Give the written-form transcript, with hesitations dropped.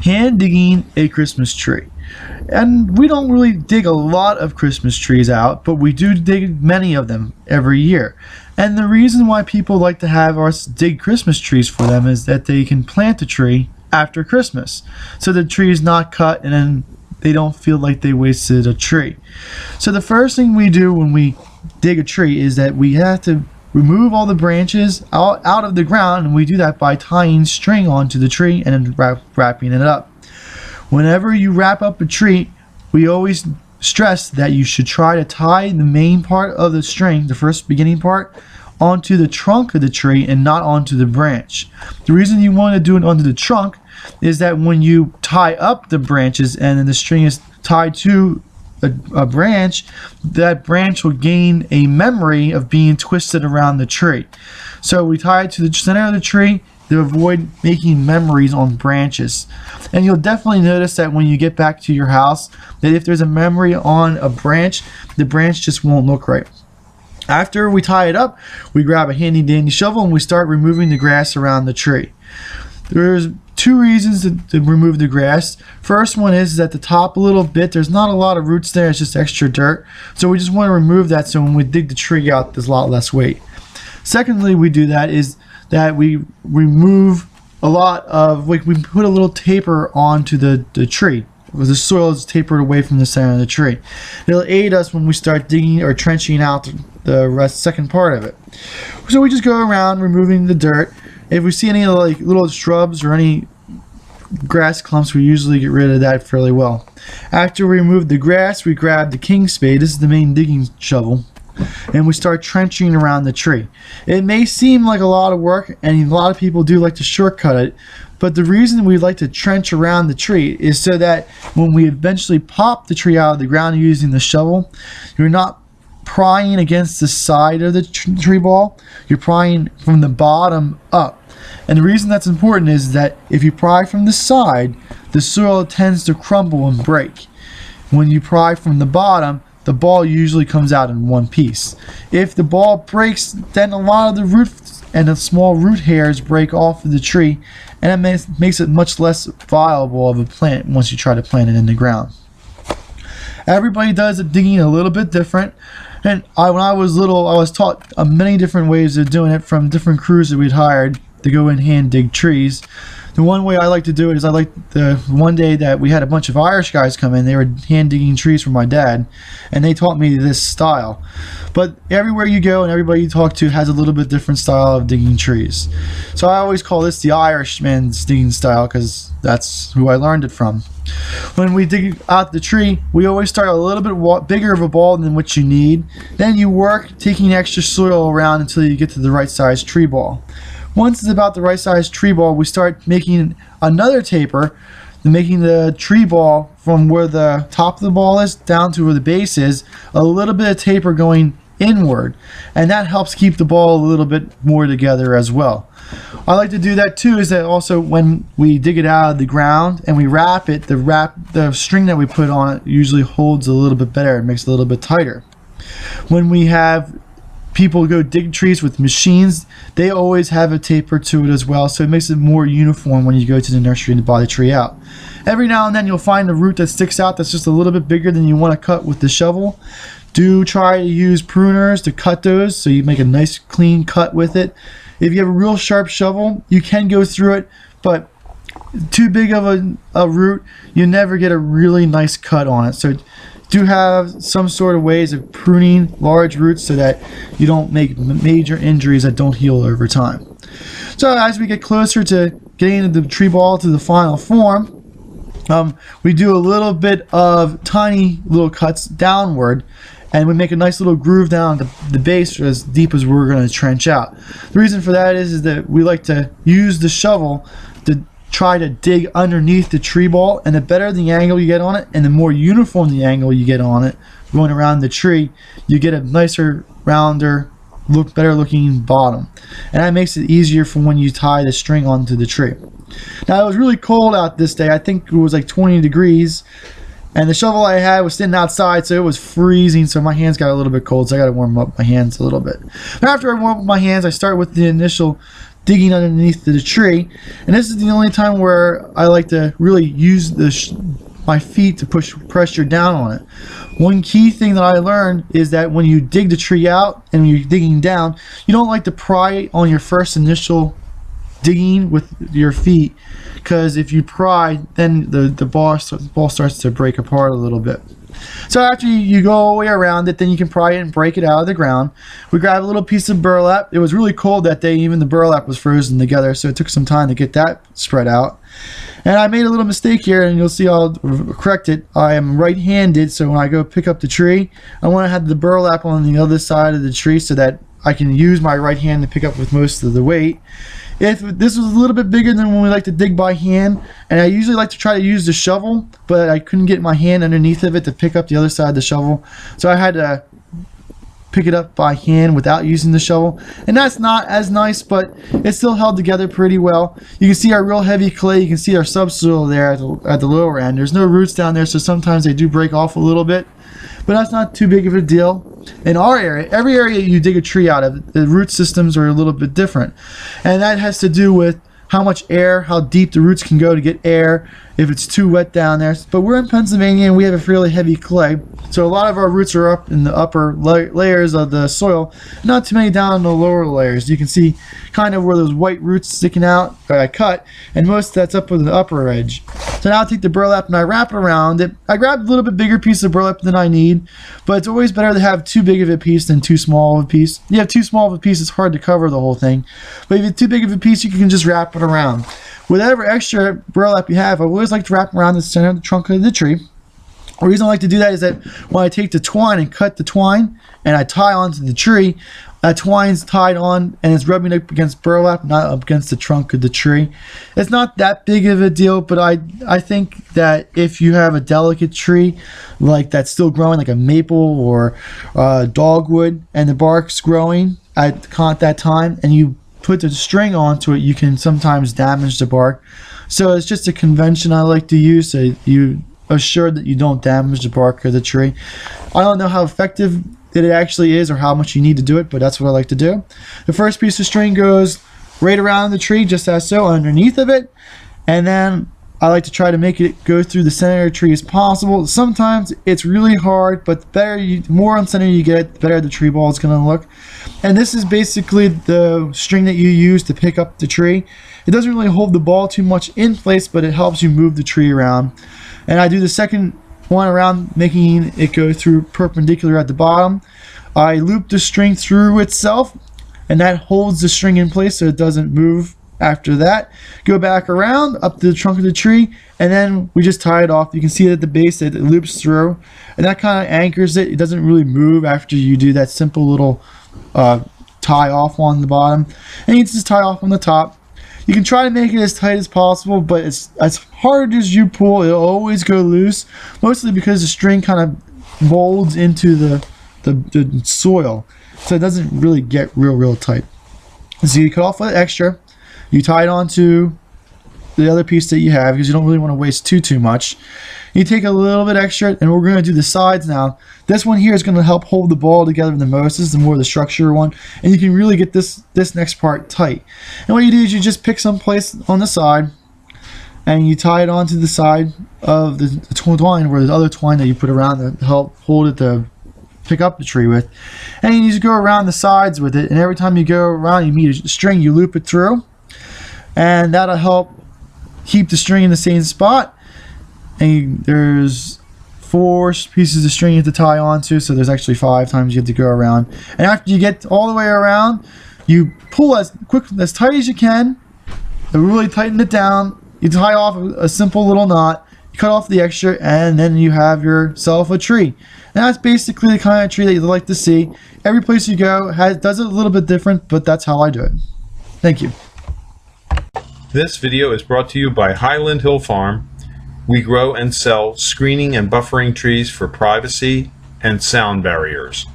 hand digging a Christmas tree. And we don't really dig a lot of Christmas trees out, but we do dig many of them every year. And the reason why people like to have us dig Christmas trees for them is that they can plant a tree after Christmas, so the tree is not cut and then they don't feel like they wasted a tree. So the first thing we do when we dig a tree is that we have to remove all the branches out of the ground, and we do that by tying string onto the tree and then wrapping it up. Whenever you wrap up a tree, we always stress that you should try to tie the main part of the string, the first beginning part, onto the trunk of the tree and not onto the branch. The reason you want to do it onto the trunk is that when you tie up the branches and then the string is tied to a branch, that branch will gain a memory of being twisted around the tree. So we tie it to the center of the tree to avoid making memories on branches. And you'll definitely notice that when you get back to your house, that if there's a memory on a branch, the branch just won't look right. After we tie it up, we grab a handy dandy shovel and we start removing the grass around the tree. There's two reasons to remove the grass. First one is that the top a little bit, there's not a lot of roots there, it's just extra dirt. So we just want to remove that so when we dig the tree out, there's a lot less weight. Secondly, we do that is that we remove a lot of, like, we put a little taper onto the tree. The soil is tapered away from the center of the tree. It'll aid us when we start digging or trenching out the second part of it. So we just go around removing the dirt. If we see any like little shrubs or any grass clumps, we usually get rid of that fairly well. After we remove the grass, we grab the king spade. This is the main digging shovel, and we start trenching around the tree. It may seem like a lot of work, and a lot of people do like to shortcut it, but the reason we like to trench around the tree is so that when we eventually pop the tree out of the ground using the shovel, you're not prying against the side of the tree ball, you're prying from the bottom up. And the reason that's important is that if you pry from the side, the soil tends to crumble and break. When you pry from the bottom, the ball usually comes out in one piece. If the ball breaks, then a lot of the roots and the small root hairs break off of the tree, and it makes it much less viable of a plant once you try to plant it in the ground. Everybody does the digging a little bit different. And when I was little, I was taught many different ways of doing it from different crews that we'd hired to go and hand dig trees. The one way I like to do it is I like the one day that we had a bunch of Irish guys come in. They were hand digging trees for my dad, and they taught me this style. But everywhere you go and everybody you talk to has a little bit different style of digging trees. So I always call this the Irishman's digging style because that's who I learned it from. When we dig out the tree, we always start a little bit bigger of a ball than what you need. Then you work taking extra soil around until you get to the right size tree ball. Once it's about the right size tree ball, we start making another taper, making the tree ball from where the top of the ball is down to where the base is, a little bit of taper going inward, and that helps keep the ball a little bit more together as well. I like to do that too, is that also when we dig it out of the ground and we wrap it, the string that we put on it usually holds a little bit better, it makes it a little bit tighter. When we have people go dig trees with machines, they always have a taper to it as well, so it makes it more uniform when you go to the nursery to buy the tree out. Every now and then you'll find a root that sticks out that's just a little bit bigger than you want to cut with the shovel. Do try to use pruners to cut those so you make a nice clean cut with it. If you have a real sharp shovel, you can go through it, but too big of a root, you never get a really nice cut on it. So do have some sort of ways of pruning large roots so that you don't make major injuries that don't heal over time. So as we get closer to getting the tree ball to the final form, we do a little bit of tiny little cuts downward, and we make a nice little groove down the base as deep as we're going to trench out. The reason for that is that we like to use the shovel to try to dig underneath the tree ball, and the better the angle you get on it and the more uniform the angle you get on it going around the tree, you get a nicer, rounder, better looking bottom, and that makes it easier for when you tie the string onto the tree. Now it was really cold out this day. I think it was like 20 degrees, and the shovel I had was sitting outside, so it was freezing, so my hands got a little bit cold, so I got to warm up my hands a little bit. After I warm up my hands, I start with the initial digging underneath the tree. And this is the only time where I like to really use my feet to push pressure down on it. One key thing that I learned is that when you dig the tree out and you're digging down, you don't like to pry on your first initial digging with your feet, because if you pry, then the ball starts to break apart a little bit. So after you go all the way around it, then you can pry it and break it out of the ground. We grabbed a little piece of burlap. It was really cold that day. Even the burlap was frozen together, so it took some time to get that spread out. And I made a little mistake here, and you'll see I'll correct it. I am right-handed, so when I go pick up the tree, I want to have the burlap on the other side of the tree so that I can use my right hand to pick up with most of the weight. If this was a little bit bigger than when we like to dig by hand, and I usually like to try to use the shovel, but I couldn't get my hand underneath of it to pick up the other side of the shovel, so I had to pick it up by hand without using the shovel, and that's not as nice, but it still held together pretty well. You can see our real heavy clay. You can see our subsoil there at the lower end. There's no roots down there, so sometimes they do break off a little bit, but that's not too big of a deal. In our area, every area you dig a tree out of, the root systems are a little bit different, and that has to do with how much air, how deep the roots can go to get air, if it's too wet down there. But we're in Pennsylvania and we have a fairly heavy clay, so a lot of our roots are up in the upper layers of the soil, not too many down in the lower layers. You can see kind of where those white roots sticking out that I cut, and most of that's up on the upper edge. So now I'll take the burlap and I wrap it around it. I grabbed a little bit bigger piece of burlap than I need, but it's always better to have too big of a piece than too small of a piece. You have too small of a piece, it's hard to cover the whole thing, but if you have too big of a piece, you can just wrap it around. Whatever extra burlap you have, I always like to wrap around the center of the trunk of the tree. The reason I like to do that is that when I take the twine and cut the twine and I tie onto the tree, that twine's tied on and it's rubbing up against burlap, not up against the trunk of the tree. It's not that big of a deal, but I think that if you have a delicate tree like that's still growing, like a maple or dogwood, and the bark's growing at that time, and you put the string onto it, you can sometimes damage the bark. So it's just a convention I like to use, so you assure that you don't damage the bark of the tree. I don't know how effective it actually is or how much you need to do it, but that's what I like to do. The first piece of string goes right around the tree, just as so, underneath of it, and then I like to try to make it go through the center of the tree as possible. Sometimes it's really hard, but the more on center you get, the better the tree ball is going to look. And this is basically the string that you use to pick up the tree. It doesn't really hold the ball too much in place, but it helps you move the tree around. And I do the second one around, making it go through perpendicular at the bottom. I loop the string through itself, and that holds the string in place so it doesn't move. After that, go back around up to the trunk of the tree, and then we just tie it off. You can see it at the base, it loops through, and that kind of anchors it. It doesn't really move after you do that simple little tie off on the bottom, and you just tie off on the top. You can try to make it as tight as possible, but it's as hard as you pull, it'll always go loose, mostly because the string kind of molds into the soil, so it doesn't really get real tight. So you cut off the extra, you tie it onto the other piece that you have because you don't really want to waste too much. You take a little bit extra, and we're going to do the sides now. This one here is going to help hold the ball together the most. This is the more the structure one, and you can really get this next part tight. And what you do is you just pick some place on the side, and you tie it onto the side of the twine, where there's other twine that you put around to help hold it to pick up the tree with. And you just go around the sides with it, and every time you go around, you meet a string, you loop it through, and that'll help keep the string in the same spot. And there's 4 pieces of string you have to tie onto, so there's actually 5 times you have to go around. And after you get all the way around, you pull as tight as you can, and really tighten it down. You tie off a simple little knot, you cut off the extra, and then you have yourself a tree. And that's basically the kind of tree that you'd like to see. Every place you go does it a little bit different, but that's how I do it. Thank you. This video is brought to you by Highland Hill Farm. We grow and sell screening and buffering trees for privacy and sound barriers.